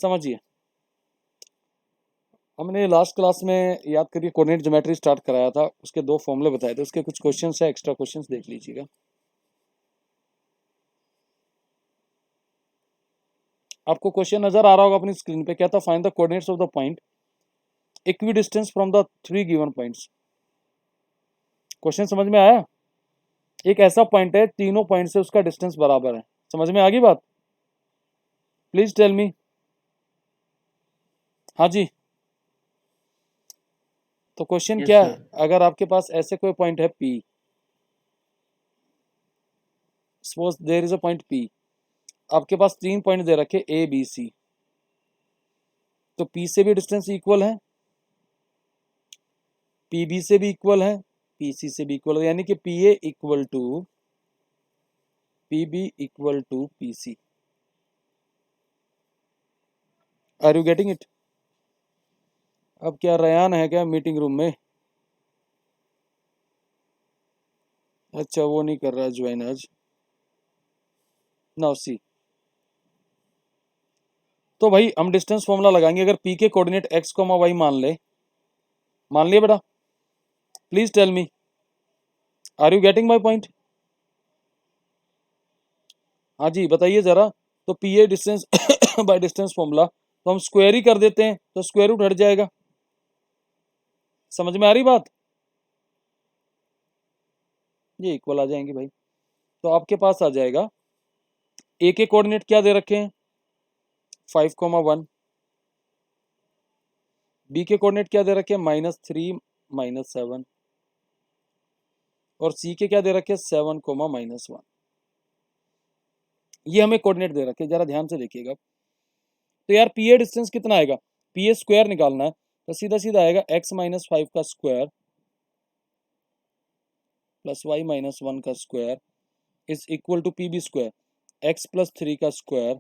समझिए, हमने last class में याद करिए कोऑर्डिनेट ज्योमेट्री स्टार्ट कराया था, उसके 2 फॉर्मूले बताए थे, उसके कुछ क्वेश्चंस है, एक्स्ट्रा क्वेश्चंस देख लीजिएगा। आपको क्वेश्चन नजर आ रहा होगा अपनी स्क्रीन पे, क्या था, find the coordinates of the point equi distance from the 3 given points. Question समझ में आया? एक ऐसा पॉइंट है, तीनों पॉइंट से उसका डिस्टेंस बराबर है। समझ में आ गई बात? Please tell me. हाँ जी, तो क्वेश्चन यस क्या है, सर। अगर आपके पास ऐसे कोई पॉइंट है P, suppose there is a point P, आपके पास 3 पॉइंट दे रखे A B C, तो P से भी डिस्टेंस इक्वल है, PB से भी इक्वल है, PC से भी इक्वल है, यानी कि PA equal to PB equal to PC। Are you getting it? अब क्या रयान है क्या मीटिंग रूम में? अच्छा, वो नहीं कर रहा ज्वाइन आज। नाउ सी, तो भाई हम डिस्टेंस फॉर्मूला लगाएंगे। अगर P के कोऑर्डिनेट x, y मान लिया बेटा, please tell me, are you getting my point? हाँ जी बताइए जरा। तो P A distance by distance formula, तो हम स्क्वायर ही कर देते हैं, तो स्क्वायर रूट हट जाएगा। समझ में आ रही बात? ये इक्वल आ जाएंगे भाई। तो आपके पास आ जाएगा, ए के कोऑर्डिनेट क्या दे रखे हैं, 5,1। बी के कोऑर्डिनेट क्या दे रखे हैं, -3 -7। और सी के क्या दे रखे हैं, 7, -1। ये हमें कोऑर्डिनेट दे रखे हैं, जरा ध्यान से देखिएगा। तो यार पी ए डिस्टेंस कितना आएगा, पी ए स्क्वायर निकालना है, तो सीधा सीधा आएगा x-5 का स्क्वायर प्लस y-1 का square is equal to P B square, x+3 का स्क्वायर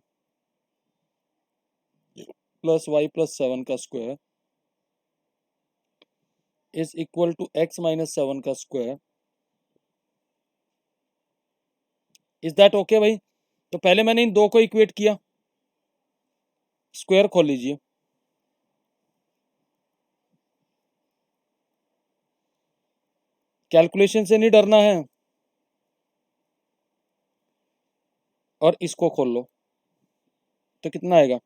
प्लस y+7 का square is equal to x-7 का स्क्वायर। इज दैट ओके भाई? तो पहले मैंने इन दो को इक्वेट किया, स्क्वायर खोल लीजिए, कैलकुलेशन से नहीं डरना है, और इसको खोल लो, तो कितना आएगा,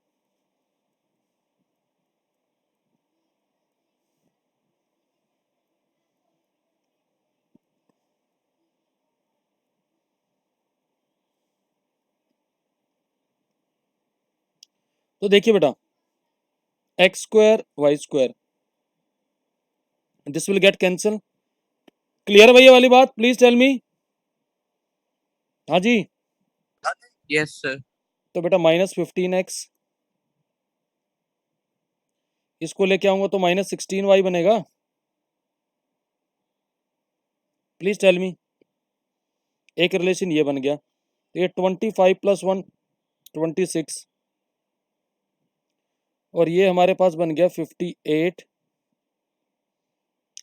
तो देखिए बेटा, X square Y square, this will get cancel. Clear भैया वाली बात? Please tell me. हाँ जी, यस सर। तो बेटा -15x, इसको लेके आऊंगा तो -16y बनेगा। Please tell me. एक रिलेशन ये बन गया, तो ये 25 + 1 26, और ये हमारे पास बन गया 58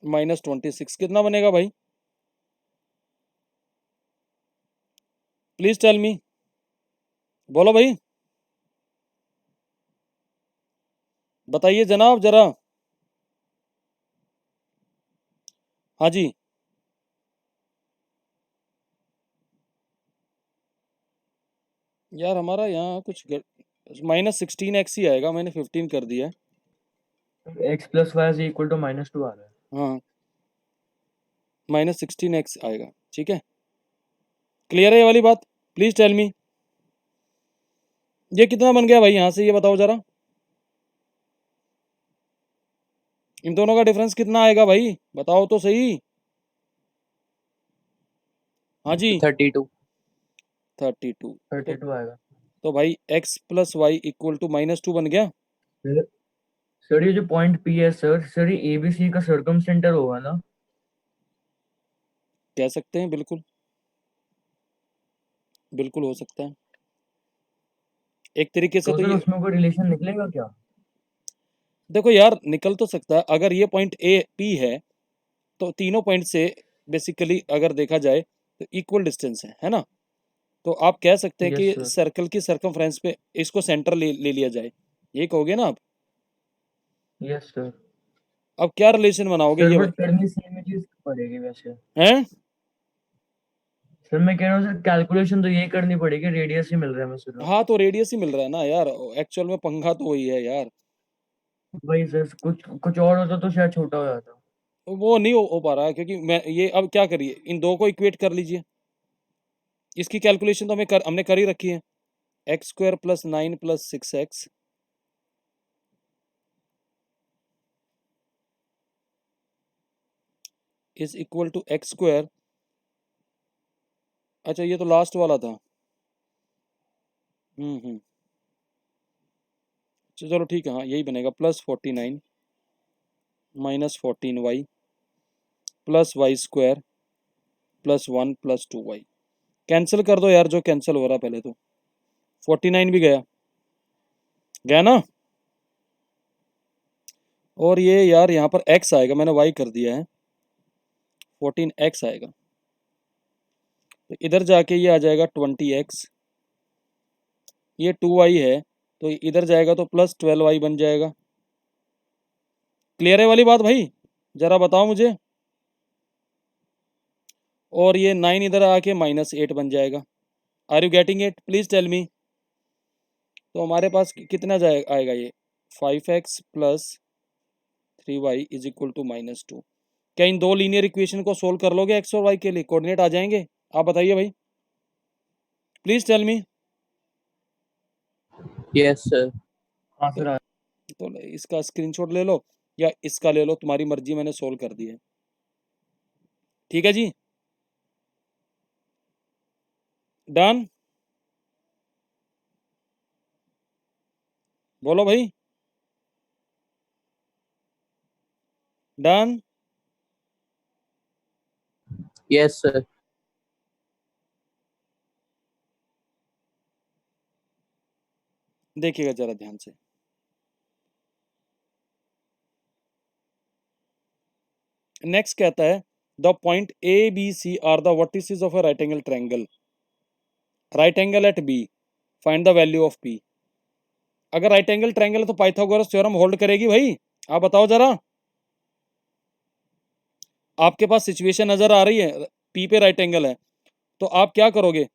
-26। कितना बनेगा भाई? प्लीज टेल मी, बोलो भाई, बताइए जनाब जरा। हाँ जी, यार हमारा यहाँ कुछ -16x ही आएगा, मैंने 15 कर दिया है। x+y इज इक्वल टू -2 आ रहा है। हाँ, -16x आएगा, ठीक है। क्लियर है ये वाली बात? प्लीज टेल मी, ये कितना बन गया भाई यहाँ से, ये बताओ जरा। इन दोनों का डिफरेंस कितना आएगा भाई, बताओ तो सही। हाँ जी, 32। 32। तो 32 आएगा। तो भाई x+y इक्वल टू -2 बन गया। सर ये जो पॉइंट पी है सर ये एबीसी का सर्कम सेंटर होगा ना? कह सकते हैं, बिल्कुल बिल्कुल हो सकता है, एक तरीके से तो तो सर ये। उसमें कोई रिलेशन निकलेगा क्या? देखो यार, निकल तो सकता है, अगर ये पॉइंट ए पी है, तो तीनों पॉइंट से बेसिकली अगर देखा जाए तो इक्वल डिस्टेंस है ना। तो आप कह सकते हैं यस कि सर। सर्कल की सरकमफ्रेंस पे इसको सेंटर ले लिया जाए, ये कहोगे ना आप? Yes sir. अब क्या रिलेशन बनाओगे सर ये बट करनी सेम ही चीज पड़ेगी वैसे। हैं? सर मैं कह रहा हूँ सर, कैलकुलेशन तो यही करनी पड़ेगी, रेडियस ही मिल रहा है मैं सुन रहा हूँ। हाँ तो रेडियस ही मिल रहा है ना यार, एक्चुअल में पंखा तो वही है यार। वही सर, कुछ कुछ और होता तो शायद छोटा हो जाता। वो नहीं हो पा रहा है क्योंकि मैं ये, अब क्या करिए, इन दो को इक्वेट कर लीजिए। इसकी कैलकुलेशन तो हमने कर ही रखी है। X square plus 9 plus 6x is equal to X square. अच्छा ये तो लास्ट वाला था। हम्म। चलो ठीक है, हाँ यही बनेगा, plus 49 minus 14y plus Y square plus 1 plus 2y। Cancel कर दो यार, जो कैंसिल हो रहा पहले तो। 49 भी गया, गया ना। और ये यार यहाँ पर x आएगा, मैंने y कर दिया है, 14x आएगा। तो इधर जाके ये आ जाएगा 20x, ये 2y है तो इधर जाएगा तो प्लस 12y बन जाएगा। क्लियर है वाली बात भाई? जरा बताओ मुझे। और ये 9 इधर आके -8 बन जाएगा। Are you getting it? Please tell me. तो हमारे पास कितना आएगा ये, 5x plus 3y is equal to -2। क्या इन दो लीनियर इक्वेशन को सोल्व कर लोगे एक्स और वाई के लिए? कोऑर्डिनेट आ जाएंगे? आप बताइए भाई, please tell me. Yes sir. हाँ तो, सर। तो इसका स्क्रीनशॉट ले लो या इसका ले लो, तुम्हारी मर्जी, मैंने सोल्व कर दिया है। ठीक है जी, डन। बोलो भाई, डन। Yes sir. देखिएगा जरा ध्यान से। नेक्स्ट कहता है the point A B C are the vertices of a right angle triangle, right angle at B, find the value of P. अगर राइट एंगल ट्रायंगल है तो पाइथागोरस थ्योरम होल्ड करेगी भाई? आप बताओ जरा। आपके पास सिचुएशन नजर आ रही है, पी पे राइट एंगल है, तो आप क्या करोगे?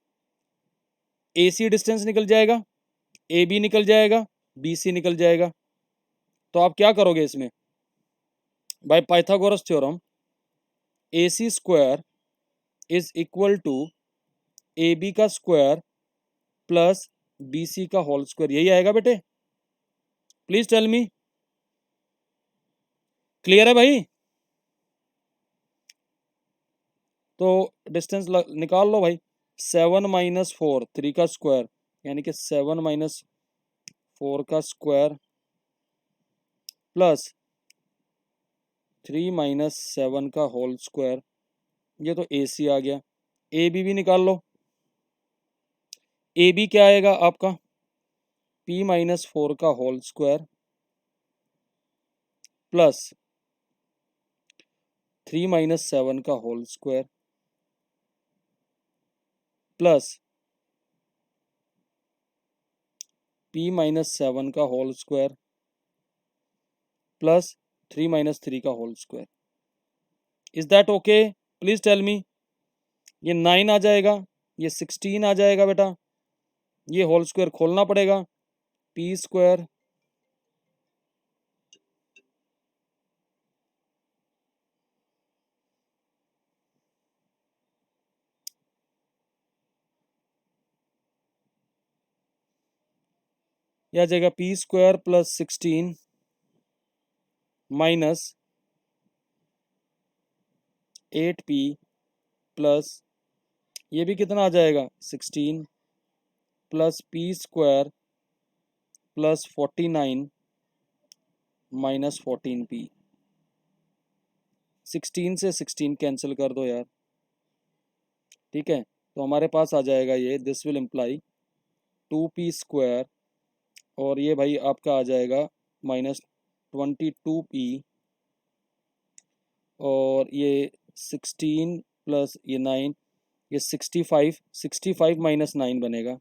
ए सी डिस्टेंस निकल जाएगा, ए बी निकल जाएगा, बी सी निकल जाएगा। तो आप क्या करोगे इसमें? By Pythagoras theorem A C square is equal to A B का स्क्वायर प्लस बी सी का होल स्क्वायर, यही आएगा बेटे? Please tell me. क्लियर है भाई? तो डिस्टेंस निकाल लो भाई। 7 माइनस 4 3 का स्क्वायर, यानी कि 7 माइनस 4 का स्क्वायर प्लस 3 माइनस 7 का होल स्क्वायर, ये तो ए सी आ गया। ए बी भी निकाल लो। ए बी क्या आएगा आपका? p माइनस 4 का होल स्क्वायर प्लस 3 माइनस 7 का whole square plus p minus 7 का होल स्क्वायर प्लस 3 माइनस 3 का whole square. Is that okay? Please tell me. ये 9 आ जाएगा, ये 16 आ जाएगा बेटा, ये होल स्क्वायर खोलना पड़ेगा, पी स्क्वायर यह आ जाएगा P square plus 16 minus 8p plus ये भी कितना आ जाएगा 16 plus P square plus 49 minus 14p। 16 से 16 कैंसिल कर दो यार, ठीक है? तो हमारे पास आ जाएगा ये, this will imply 2p square, और ये भाई आपका आ जाएगा -22p, और ये 16 प्लस ये 9, ये 65 माइनस 9 बनेगा,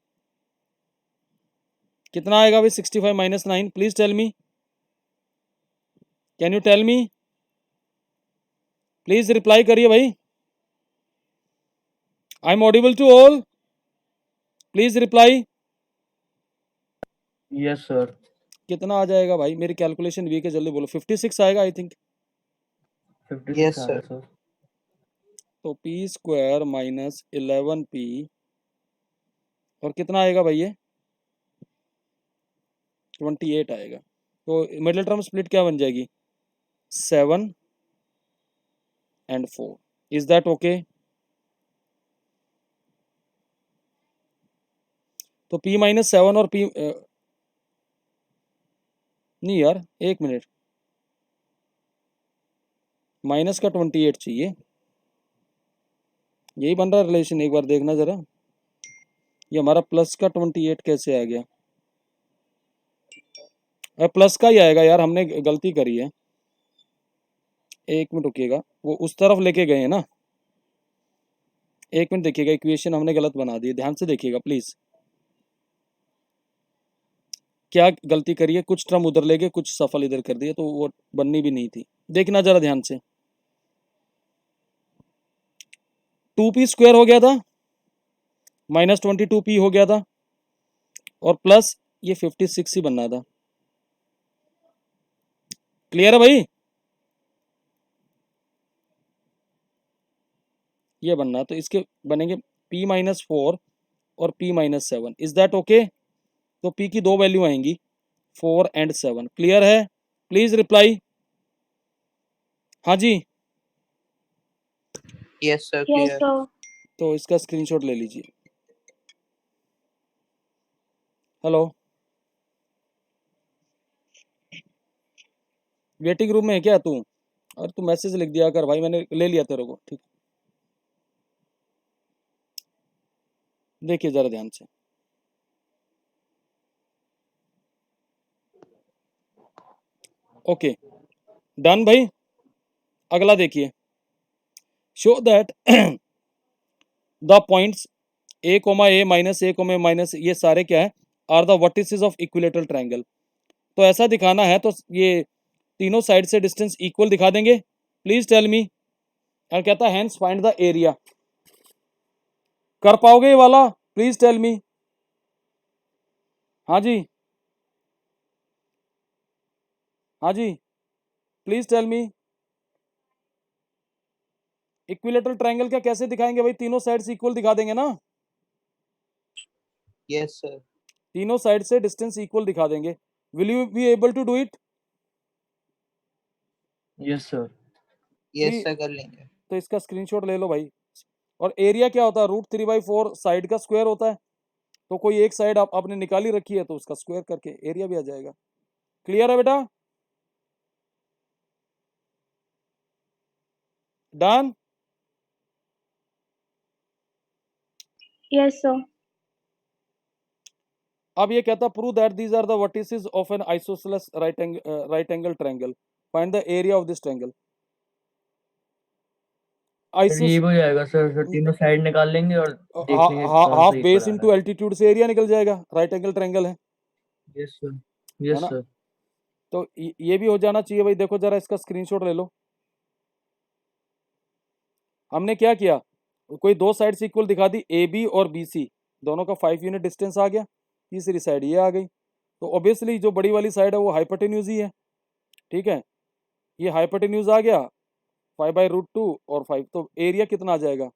कितना आएगा भाई 65 minus 9? Please tell me, can you tell me? Please reply करिए भाई, I am audible to all, please reply. Yes sir. कितना आ जाएगा भाई? मेरी कैलकुलेशन वीक है, जल्दी बोलो। 56 आएगा आई थिंक। 56 Yes, आ sir. रहा सर। तो पी स्क्वायर माइनस 11p, और कितना आएगा भाई ये? 28 आएगा। तो मिडिल टर्म स्प्लिट क्या बन जाएगी? 7 and 4. Is that okay? तो p माइनस 7 और p नहीं यार, एक मिनट, माइनस का 28 चाहिए, यही बन रहा है रिलेशन, एक बार देखना जरा। ये हमारा प्लस का 28 कैसे आ गया? प्लस का ही आएगा यार, हमने गलती करी है। एक मिनट रुकिएगा, वो उस तरफ लेके गए हैं ना, एक मिनट देखिएगा, इक्वेशन हमने गलत बना दी है, ध्यान से देखिएगा प्लीज। क्या गलती करी है? कुछ टर्म उधर ले गए, कुछ सफल इधर कर दिए, तो वो बननी भी नहीं थी। देखना जरा ध्यान से, 2p स्क्वायर हो गया था, माइनस 22p हो गया था, और प्लस ये 56 ही बनना था। क्लियर है भाई? ये बनना, तो इसके बनेंगे p माइनस 4 और p minus 7। Is that okay? तो p की दो वैल्यू आएंगी, 4 एंड 7। क्लियर है? Please reply. हाँ जी, Yes, sir. Yes, Clear. sir. तो इसका स्क्रीनशॉट ले लीजिए। हेलो, वेटिंग रूम में है क्या तू? अरे तू मैसेज लिख दिया कर भाई, मैंने ले लिया तेरे को, ठीक। देखिए जरा ध्यान से, ओके डन भाई। अगला देखिए, show that the points a comma A minus A comma minus, ये सारे क्या है? Are the vertices of equilateral triangle. तो ऐसा दिखाना है, तो ये तीनों साइड से डिस्टेंस इक्वल दिखा देंगे। Please tell me. और कहता है हैंस फाइंड द एरिया। कर पाओगे ये वाला? Please tell me. हाँ जी, हाँ जी, please tell me. Equilateral triangle क्या कैसे दिखाएंगे भाई? तीनों साइड से इक्वल दिखा देंगे ना, Yes, sir. तीनों साइड से डिस्टेंस इक्वल दिखा देंगे। Will you be able to do it? Yes sir. Yes, Please- sir. कर लेंगे. तो इसका स्क्रीनशॉट ले लो भाई। और एरिया क्या होता है? √3/4 साइड का स्क्वायर होता है। तो कोई एक साइड आपने निकाली रखी है, तो उसका स्क्वायर करके एरिया भी आ जाएगा। क्लियर है बेटा? डन? Yes, sir. अब ये कहता prove that these are the vertices of an isosceles right angle triangle, find the area of this triangle. Sir ये भी हो जाएगा सर तीनों साइड निकाल लेंगे और देख लेंगे कौन हाफ सा बेस इक्वल आ इनटू रहा एल्टीट्यूड से एरिया निकल जाएगा, राइट एंगल ट्रायंगल है है। Yes sir. है यस ना? सर। तो ये भी हो जाना चाहिए भाई। देखो जरा इसका स्क्रीनशॉट ले लो। हमने क्या किया, कोई दो साइड से इक्वल दिखा दी, ए बी और बी सी, दोनों का 5 यूनिट डिस्टेंस आ गया। तीसरी साइड ये आ गई, तो ऑब्वियसली जो बड़ी वाली साइड है वो हाइपोटेन्यूज ही है, ठीक है। ये हाइपोटेन्यूज आ गया 5/√2 और 5, तो एरिया कितना आ जाएगा?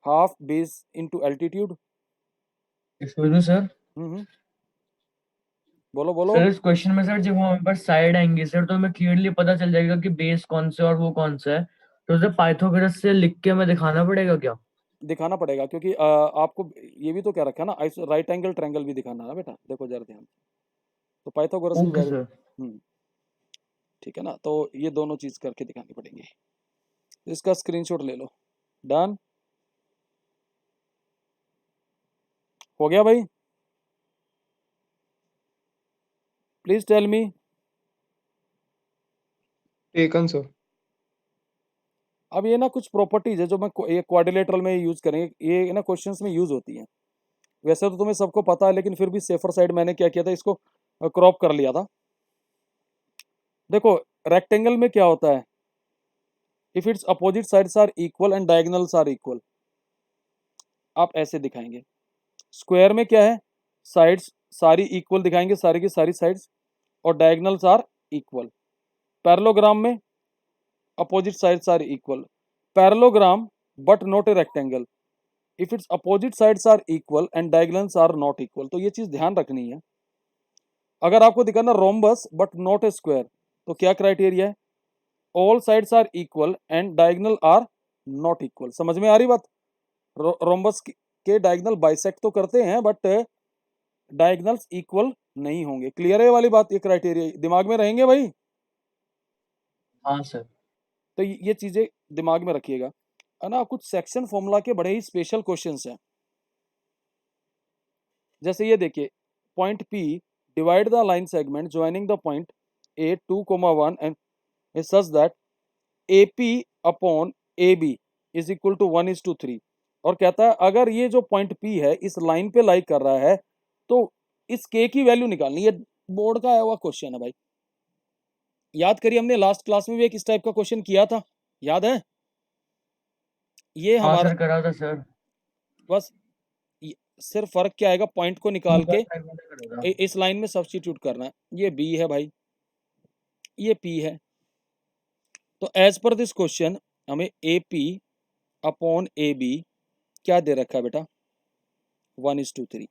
Half base into altitude. Excuse me sir. बोलो बोलो। सर इस क्वेश्चन में सर जब हमारे पास साइड आएंगे सर तो हमें क्लियरली पता चल जाएगा कि बेस कौन सा और वो कौन सा है, तो उसे पाइथागोरस से लिख के हमें दिखाना पड़ेगा क्या? दिखाना पड़ेगा, क्योंकि आपको ये भी तो क्या रखा है ना, राइट एंगल ट्रायंगल भी दिखाना है ना बेटा। देखो जरा ध्यान, तो पाइथागोरस भी ओके सर। ठीक है ना। तो ये दोनों चीज करके दिखानी पड़ेंगी। इसका स्क्रीनशॉट ले लो। डन? हो गया भाई? Please tell me. Taken sir. अब ये ना कुछ प्रॉपर्टीज है जो मैं ये क्वाड्रिलेटरल में यूज करेंगे, ये ना क्वेश्चंस में यूज होती हैं। वैसे तो तुम्हें सबको पता है, लेकिन फिर भी सेफर साइड मैंने क्या किया था, इसको क्रॉप कर लिया था। देखो रेक्टेंगल में क्या होता है, if it's opposite sides are equal and diagonals are equal, आप ऐसे दिखाएंगे। स्क्वायर में क्या है, साइड्स सारी इक्वल दिखाएंगे, सारी की सारी साइड्स, और डायगोनल्स आर इक्वल। पैरेललोग्राम में opposite sides are equal. Parallelogram but not a rectangle, if it's opposite sides are equal and diagonals are not equal. तो ये चीज ध्यान रखनी है। अगर आपको दिखाना rhombus but not a square, तो क्या क्राइटेरिया है, all sides are equal and diagonal are not equal. समझ में आ रही बात? रोम्बस के डायगोनल बाइसेक्ट तो करते हैं, बट डायगोनल्स इक्वल नहीं होंगे। क्लियर है ये वाली बात? ये क्राइटेरिया दिमाग में रहेंगे भाई? हाँ सर। तो ये चीजें दिमाग में रखिएगा, है ना। कुछ सेक्शन फॉर्मूला के बड़े ही स्पेशल क्वेश्चंस हैं। जैसे ये देखिए, point P divide the line segment joining the point A 2,1 and such that AP upon AB is equal to 1:3। और कहता है अगर ये जो पॉइंट P है इस लाइन पे लाई कर रहा है तो इस K की वैल्यू निकालनी। ये बोर्ड का आया हुआ क्वेश्चन है भाई। याद करिए, हमने लास्ट क्लास में भी एक इस टाइप का क्वेश्चन किया था, याद है? ये हाँ हमारा सर, करा था सर। बस सिर्फ फर्क क्या आएगा, पॉइंट को निकाल के करा था। इस लाइन में सब्स्टिट्यूट करना है। ये B है भाई, ये P है। तो एज पर दिस क्वेश्चन हमें AP अपॉन AB क्या दे रखा है बेटा, 1:3।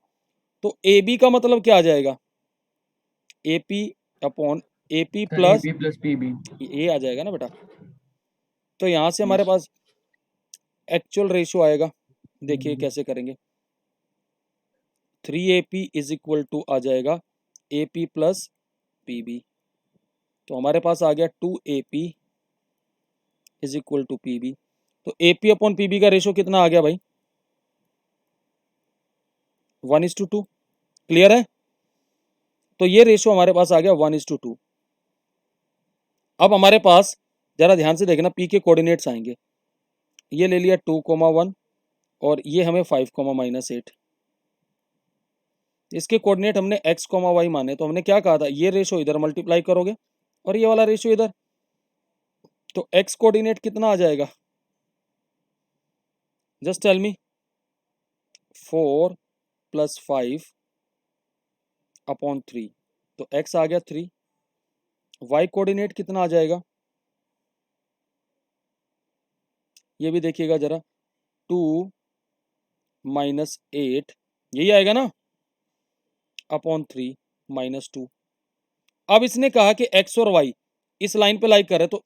तो AB का मतलब क्या आ जाएगा, AP upon AP sir plus AP plus PB। ये आ जाएगा ना बेटा। तो यहाँ से हमारे Yes. पास एक्चुअल रेशियो आएगा। देखिए कैसे करेंगे, 3AP इज इक्वल टू आ जाएगा AP प्लस PB। तो हमारे पास आ गया 2AP is equal to PB। तो AP अपॉन PB का रेशियो कितना आ गया भाई, 1:2। क्लियर है? तो ये रेशियो हमारे पास आ गया 1:2। अब हमारे पास जरा ध्यान से देखना, P के कोऑर्डिनेट्स आएंगे। ये ले लिया 2,1 और ये हमें 5,-8। इसके कोऑर्डिनेट हमने x, y माने, तो हमने क्या कहा था, ये रेशियो इधर मल्टीप्लाई करोगे और ये वाला रेशियो इधर। तो x कोऑर्डिनेट कितना आ जाएगा, जस्ट टेल मी। 4 + 5/3। तो x आ गया 3। y कोऑर्डिनेट कितना आ जाएगा, ये भी देखिएगा जरा, 2 - 8 यही आएगा ना, अपॉन 3 - 2। अब इसने कहा कि x और y इस लाइन पे लाई कर रहे, तो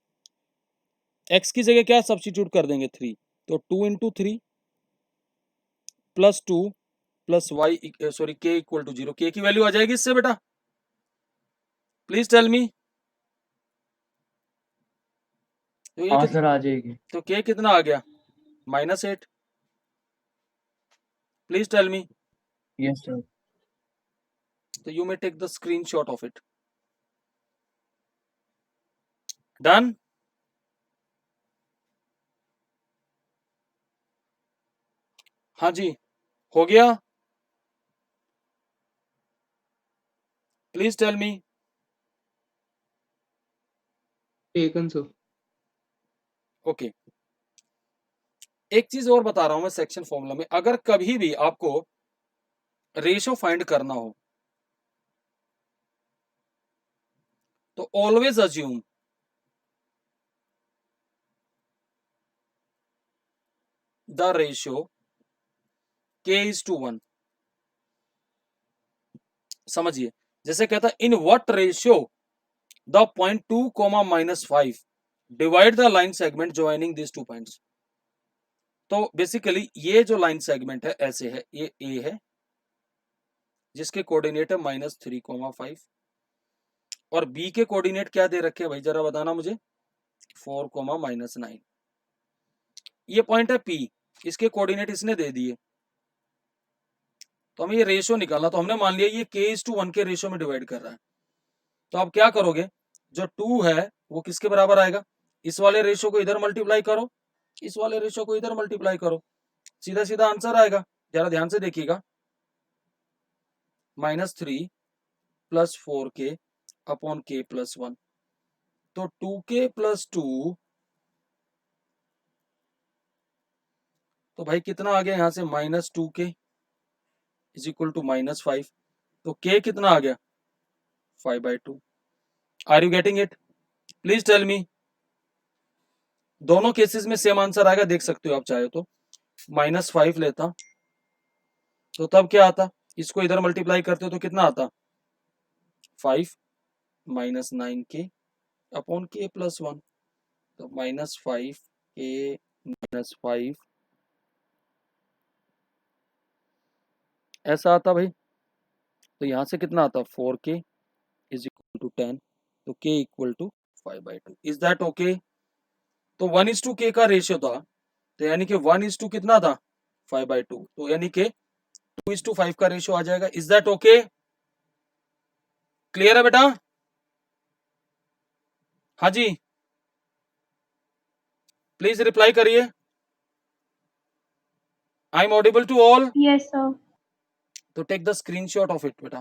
x की जगह क्या सब्स्टिट्यूट कर देंगे, 3। तो 2 × 3 + 2 + y सॉरी k = 0। k की वैल्यू आ जाएगी इससे बेटा, प्लीज टेल मी। तो हाँ सर, आ जाएगी। तो k कितना आ गया, -8। Please tell me. Yes sir. तो you may take the screenshot of it. Done? हाँ जी, हो गया? Please tell me. Taken sir. Okay, एक चीज और बता रहा हूं मैं सेक्शन फॉर्मूला में, अगर कभी भी आपको रेशो फाइंड करना हो तो always assume the ratio k:1। समझिए, जैसे कहता है in what ratio the point 2, -5 divide the line segment joining this 2 points. तो बेसिकली ये जो लाइन सेगमेंट है ऐसे है, ये A है जिसके कोऑर्डिनेट है -3, 5 और B के कोऑर्डिनेट क्या दे रखे हैं भाई, जरा बताना मुझे, 4, -9। ये पॉइंट है P, इसके कोऑर्डिनेट इसने दे दिए। तो हमें ये रेशियो निकालना, तो हमने मान लिया ये k:1 के रेशियो में डिवाइड कर रहा है। तो आप क्या करोगे, जो 2 है वो किसके बराबर आएगा, इस वाले रेशियो को इधर मल्टीप्लाई करो, इस वाले रेशियो को इधर मल्टीप्लाई करो, सीधा सीधा आंसर आएगा। जरा ध्यान से देखिएगा, -3 + 4k अपॉन k + 1। तो 2k + 2, तो भाई कितना आ गया यहाँ से, -2k इज इक्वल टू -5। तो k कितना आ गया, 5/2। Are you getting it? Please tell me. दोनों केसेस में सेम आंसर आएगा, देख सकते हो आप चाहे तो। -5 लेता तो तब क्या आता, इसको इधर मल्टीप्लाई करते हो तो कितना आता, 5 - 9k अपॉन k + 1। तो -5k - 5 ऐसा आता भाई। तो यहाँ से कितना आता, 4k इज इक्वल टू 10। तो k equal to 5/2। Is that okay? तो 1:k का रेशियो था, तो यानी कि 1:, कितना था, 5/2। तो यानी कि 2:5 का रेशियो आ जाएगा। Is that okay? क्लियर है बेटा? हाँ जी, प्लीज रिप्लाई करिए। I am audible to all? Yes, sir. तो take the screenshot of it बेटा।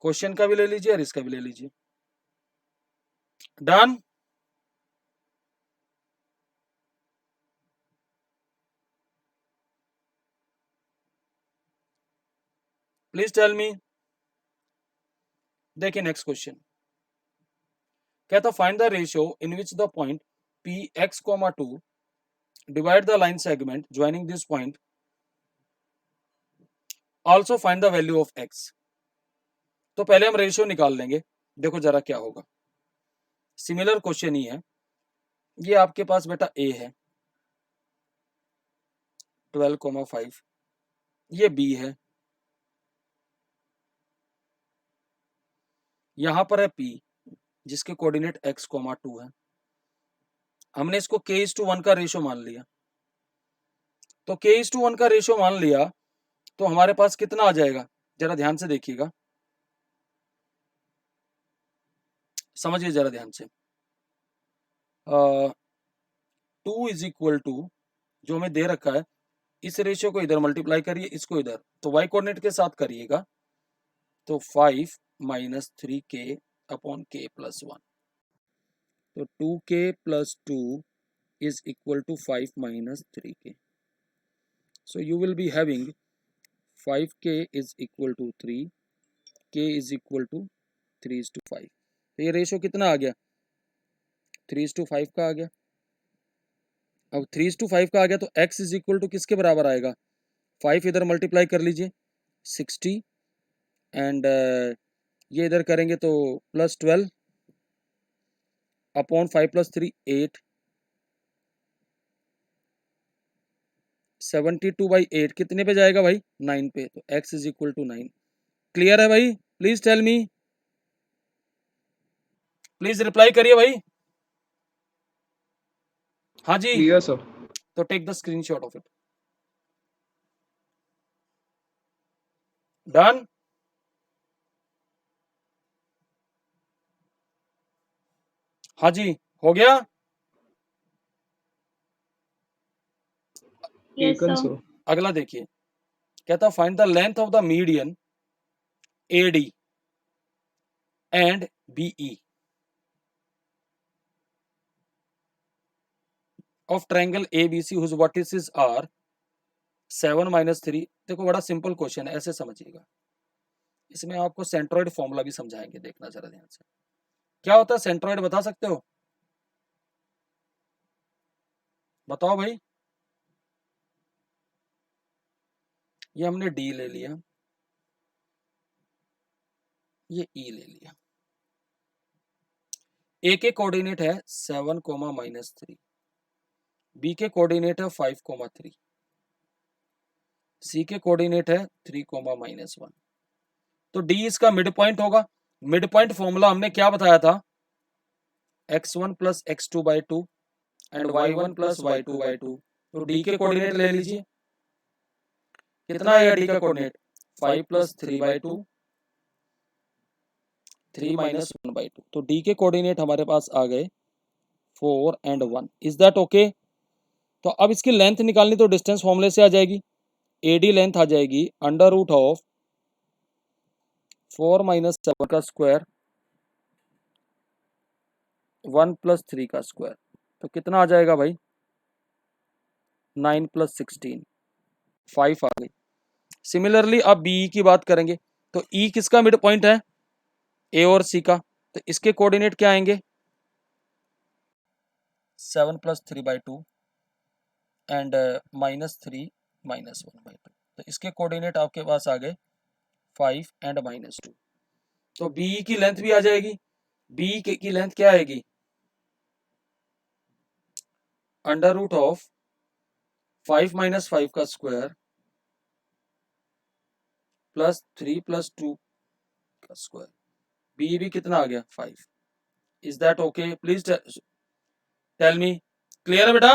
क्वेश्चन का भी ले लीजिए और इसका भी ले लीजिए। डन? Please tell me. देखिए नेक्स्ट क्वेश्चन कहता, find the ratio in which the point Px, 2 divide the line segment joining this point. Also find the value of x. तो पहले हम रेशियो निकाल लेंगे। देखो जरा क्या होगा, सिमिलर क्वेश्चन ही है। ये आपके पास बेटा a है 12,5, ये b है, यहां पर है p जिसके कोऑर्डिनेट x, 2 है। हमने इसको k:1 का रेशियो मान लिया। तो k:1 का रेशियो मान लिया तो हमारे पास कितना आ जाएगा, जरा ध्यान से देखिएगा, समझिए जरा ध्यान से। 2 इज इक्वल टू जो हमें दे रखा है, इस रेशियो को इधर मल्टीप्लाई करिए, इसको इधर, तो y कोऑर्डिनेट के साथ करिएगा। तो 5 - 3k अपॉन k + 1। तो 2k + 2 is equal to 5 - 3k. So you will be having 5k is equal to 3, k is equal to 3:5। तो ये रेशियो कितना आ गया, 3:5 का आ गया। अब 3:5 का आ गया तो x इज इक्वल टू किसके बराबर आएगा, 5 इधर मल्टीप्लाई कर लीजिए 60 एंड ये इधर करेंगे तो +12 अपॉन 5 + 3 8, 72/8 कितने पे जाएगा भाई, 9 पे। तो x is equal to 9। Clear है भाई? Please tell me, please reply करिए भाई। हाँ जी, क्लियर सर। तो take the screenshot of it. Done? हाँ जी, हो गया। Yes, taken sir. सर। अगला देखिए, कहता find the length of the median AD and BE of triangle ABC whose vertices are 7 - 3। देखो बड़ा सिंपल क्वेश्चन है, ऐसे समझिएगा। इसमें आपको सेंट्रोइड फॉर्मूला भी समझाएंगे, देखना जरा ध्यान से। क्या होता है सेंट्रोइड, बता सकते हो? बताओ भाई। ये हमने D ले लिया, ये E ले लिया। A के कोऑर्डिनेट है 7, -3, B के कोऑर्डिनेट है 5, 3, C के कोऑर्डिनेट है 3, -1। तो D इसका मिड पॉइंट होगा। मिड पॉइंट फॉर्मूला हमने क्या बताया था, x1 + x2/2 and y1 + y2/2। तो D के कोऑर्डिनेट ले लीजिए, कितना आएगा D का कोऑर्डिनेट, 5 + 3/2, 3 - 1/2। तो D के कोऑर्डिनेट हमारे पास आ गए 4 एंड 1। Is that okay? तो अब इसकी लेंथ निकालनी तो डिस्टेंस फॉर्मूले से आ जाएगी, AD लेंथ आ जाएगी अंडर रूट ऑफ 4 माइनस 7 का स्क्वायर 1 प्लस 3 का स्क्वायर, तो कितना आ जाएगा भाई 9 प्लस 16 5 आ गई। सिमिलरली अब BE की बात करेंगे तो E किसका मिड पॉइंट है A और C का, तो इसके कोऑर्डिनेट क्या आएंगे 7 plus 3 by 2 and minus 3 minus 1 by 2, तो इसके कोऑर्डिनेट आपके पास आ गए 5 एंड माइनस 2। तो BE की लेंथ भी आ जाएगी, BE की लेंथ क्या आएगी अंडर रूट ऑफ 5 माइनस 5 का स्क्वायर प्लस 3 प्लस 2 का स्क्वायर, BE भी कितना आ गया 5। Is that okay? Please tell me, clear है बेटा?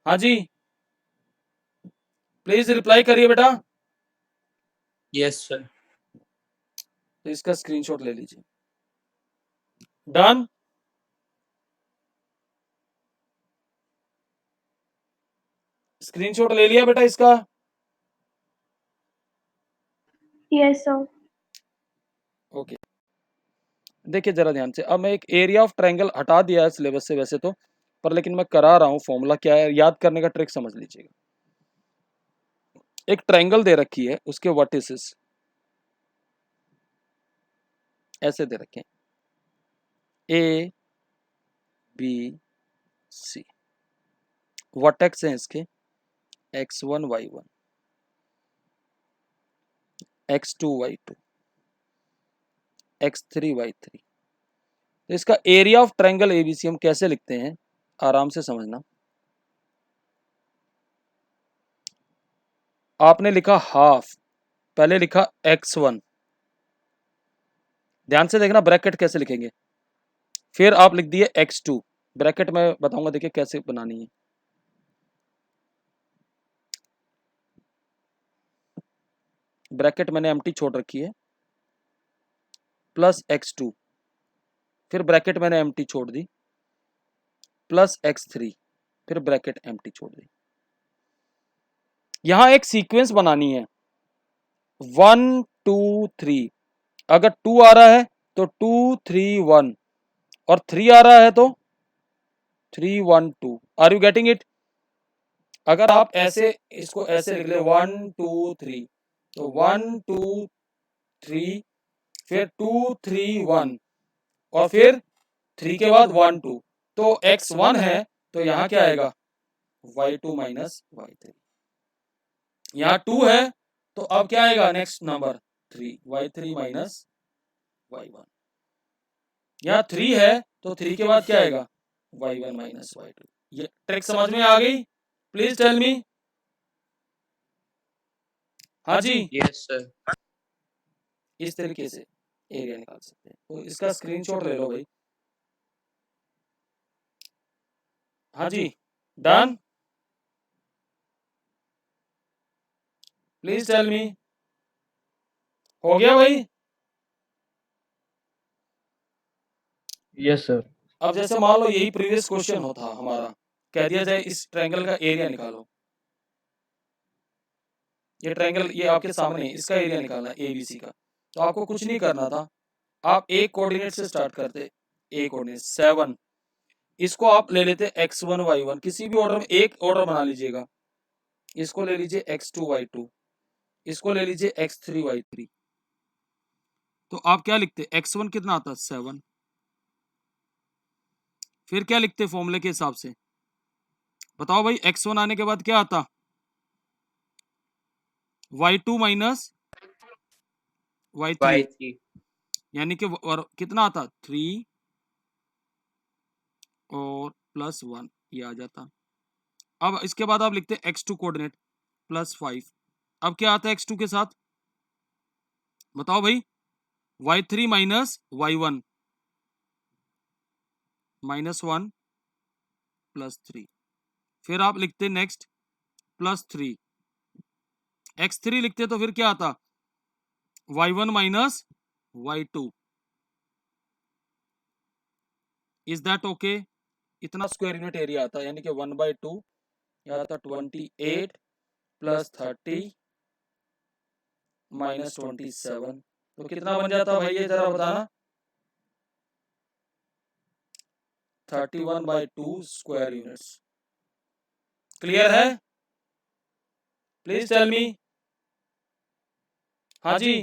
हाँ जी, प्लीज रिप्लाई करिए बेटा। Yes sir. तो इसका स्क्रीनशॉट ले लीजिए। डन? स्क्रीनशॉट ले लिया बेटा इसका? Yes sir. ओके, देखिए जरा ध्यान से, अब मैं एक एरिया ऑफ ट्रायंगल हटा दिया है सिलेबस से वैसे तो, पर लेकिन मैं करा रहा हूँ, फॉर्मूला क्या है याद करने का ट्रिक समझ लीजिएगा। एक ट्रायंगल दे रखी है, उसके वर्टिसेस ऐसे दे रखे हैं A B C, वर्टेक्स हैं इसके x1 y1 x2 y2 x3 y3। तो इसका एरिया ऑफ ट्रायंगल ABC हम कैसे लिखते हैं आराम से समझना। आपने लिखा हाफ, पहले लिखा x1, ध्यान से देखना ब्रैकेट कैसे लिखेंगे, फिर आप लिख दिए x2, ब्रैकेट में बताऊंगा देखिए कैसे बनानी है। ब्रैकेट मैंने एम्प्टी छोड़ रखी है, प्लस x2, फिर ब्रैकेट मैंने एम्प्टी छोड़ दी, प्लस x3, फिर ब्रैकेट एम्प्टी छोड़ दी। यहां एक सीक्वेंस बनानी है 1 2 3, अगर 2 आ रहा है तो 2 3 1 और 3 आ रहा है तो 3 1 2। Are you getting it? अगर आप ऐसे इसको ऐसे लिख ले 1 2 3, तो 1 2 3, फिर 2 3 1 और फिर 3 के बाद 1 2, तो x1 है तो यहाँ क्या आएगा y2 माइनस y3। यहाँ 2 है तो अब क्या आएगा next number 3, y3 minus y1। यहाँ 3 है तो 3 के बाद क्या आएगा y1 माइनस y2। ये ट्रिक समझ में आ गई? Please tell me. हाँ जी, यस सर। इस तरीके से एरिया निकाल सकते हैं, तो इसका स्क्रीनशॉट ले लो भाई। हाँ जी, डन? प्लीज टेल मी, हो गया भाई? Yes sir. अब जैसे मान लो यही प्रीवियस क्वेश्चन होता हमारा, कह दिया जाए इस ट्रायंगल का एरिया निकालो, ये ट्रायंगल ये आपके सामने है, इसका एरिया निकालना है ABC का, तो आपको कुछ नहीं करना था, आप एक कोऑर्डिनेट से स्टार्ट करते, एक कोऑर्डिनेट 7, इसको आप ले लेते x1 y1, किसी भी ऑर्डर में एक ऑर्डर बना लीजिएगा, इसको ले लीजिए x2 y2, इसको ले लीजिए x3 y3, तो आप क्या लिखते x1 कितना आता 7, फिर क्या लिखते फॉर्मूले के हिसाब से बताओ भाई, x1 आने के बाद क्या आता y2 माइनस y3, y3 यानी कि कितना आता 3 और प्लस 1, ये आ जाता। अब इसके बाद आप लिखते x2 कोऑर्डिनेट प्लस 5, अब क्या आता है x2 के साथ बताओ भाई, y3 minus y1 minus 1 plus 3, फिर आप लिखते नेक्स्ट प्लस 3, x3 लिखते तो फिर क्या आता y1 minus y2। Is that okay? इतना स्क्वायर यूनिट एरिया आता है, यानी कि 1/2 यहाँ आता 28 प्लस 30 माइनस 27, तो कितना बन जाता भाई ये जरा बताना? 31/2 स्क्वायर यूनिट्स। क्लियर है? Please tell me. हाँ जी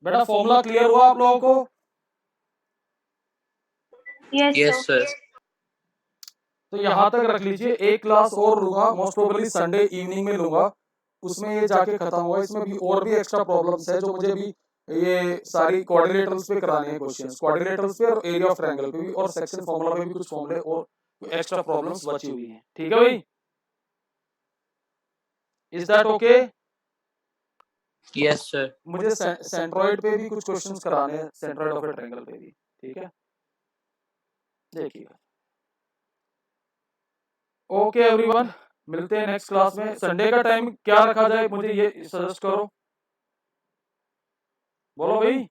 बेटा, फॉर्मूला क्लियर हुआ आप लोगों को? Yes, Yes, sir. sir. तो यहाँ तक रख लीजिए, एक क्लास और लूंगा, मोस्ट प्रोबेबली संडे इवनिंग में लूंगा, उसमें ये जाके खत्म होगा। इसमें भी और भी एक्स्ट्रा प्रॉब्लम्स है जो मुझे भी ये सारी कोऑर्डिनेटर्स पे कराने हैं क्वेश्चंस, कोऑर्डिनेटर्स पे और एरिया ऑफ ट्रायंगल पे भी, और सेक्शन फॉर्मूला पे भी कुछ फॉर्मूले और एक्स्ट्रा प्रॉब्लम्स बची हुई हैं। ठीक है भाई? Is that okay? Yes, sir. मुझे सेंट्रॉइड पे भी कुछ क्वेश्चंस कराने हैं, सेंट्रॉइड ऑफ ए ट्रायंगल पे भी। ठीक है, देखिए। ओके एवरीवन, मिलते हैं नेक्स्ट क्लास में। संडे का टाइम क्या रखा जाए, मुझे ये सजेस्ट करो, बोलो भाई।